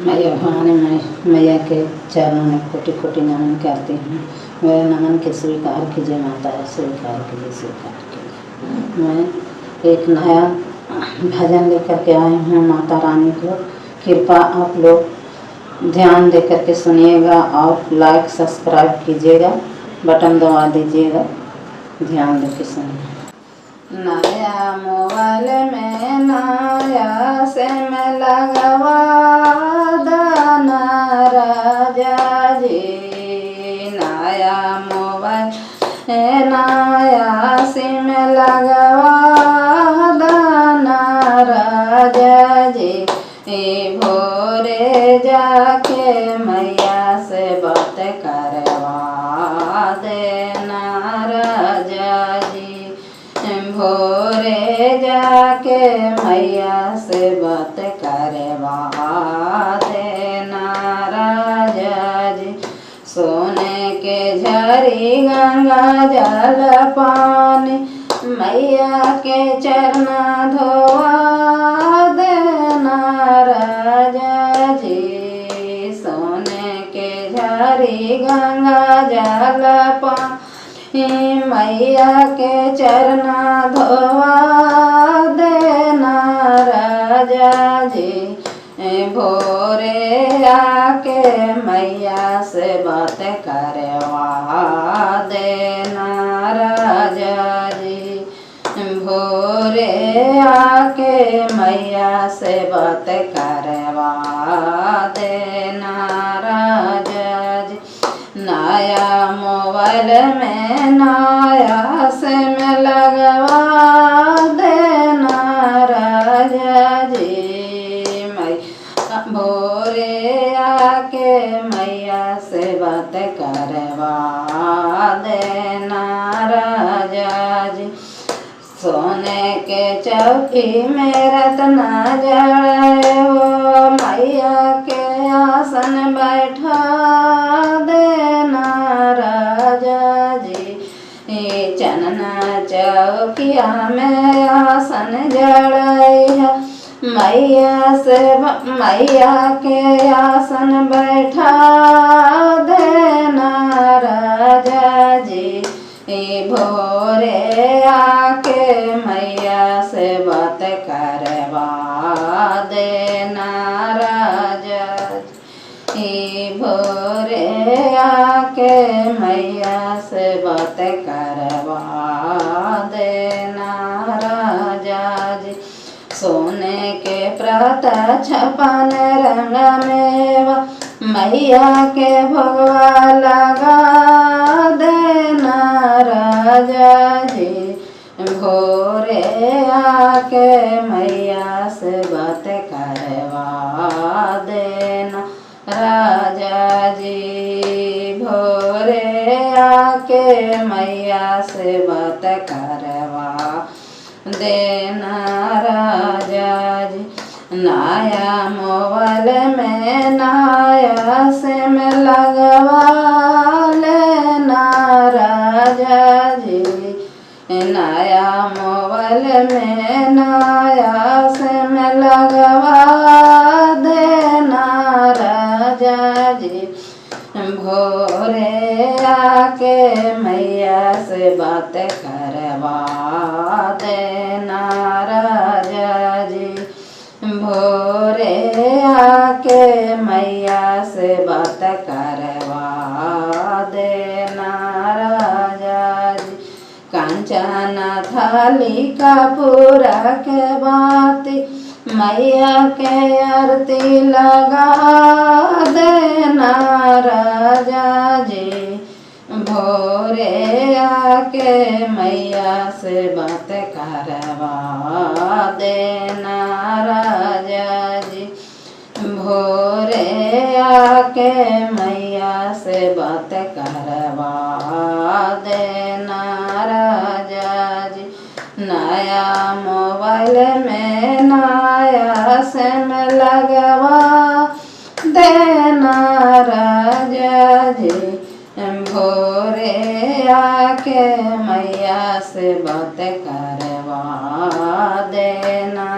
मैया भवानी मैया के चरणों में कोटि कोटि नमन करती हूँ। मेरे नमन के स्वीकार कीजिए माता, स्वीकार कीजिए, स्वीकार कीजिए। मैं एक नया भजन लेकर के आई हूँ माता रानी को। कृपा आप लोग ध्यान दे करके सुनिएगा और लाइक सब्सक्राइब कीजिएगा, बटन दबा दीजिएगा, ध्यान दे के सुनिए। नया मोबाइल में नया सिम लगवा दाना राजा जी। नया मोबाइल नया सिम लगवा दाना राजा जी। भोरे जाके मैया से बात करवा देना राजा जी। भोरे जाके मैया से बात करवा देना राजा जी। सोने के झरी गंगा जल पानी मैया के चरना धोवा देना राजा जी। सोने के झरी गंगा जल पानी मैया के चरना धोवा देना राजा जी। भोरे आके मैया से बात करवा देना राजा जी। भोरे आके मैया से बात करवा देना राजा जी। नया मोबाइल में नया सिम लगवा देना राजा जी। भोरे आके मैया से बात करवा देना राजा जी। सोने के चौकी में रत्ना जड़े हो मैया के आसन बैठा देना राजा जी। चनना चौकिया में आसन जड़े मैया से मैया के आसन बैठा देना राजा जी। भोरे आके मैया से बात करवा देना राजा जी। भोरे आके मैया से बात करवा देना राजा जी। सोने के प्रातः छपन रंग मेवा मैया के भगवा लगा देना राजा जी। भोरे आके मैया से बात करवा देना राजा जी। भोरे आके मैया से बात करवा देना राजा जी। नया मोबाइल में नया सिम लगवा लेना राजा जी। नया मोबाइल में नया सिम लगवा देना राजा जी। भोरे आके मैया से बात करवा देना राजा जी। भोरे आके मैया से बात करवा देना राजा जी। कंचन थाली कपूर के बाती मैया के आरती लगा देना राजा जी। भोरे आके मैया से बात करवा देना राजा जी। भोरे आके मैया से बात करवा देना राजा जी। नया मोबाइल में नया सिम लगवा देना राजा जी। भोरे आके मैया से बात करवा देना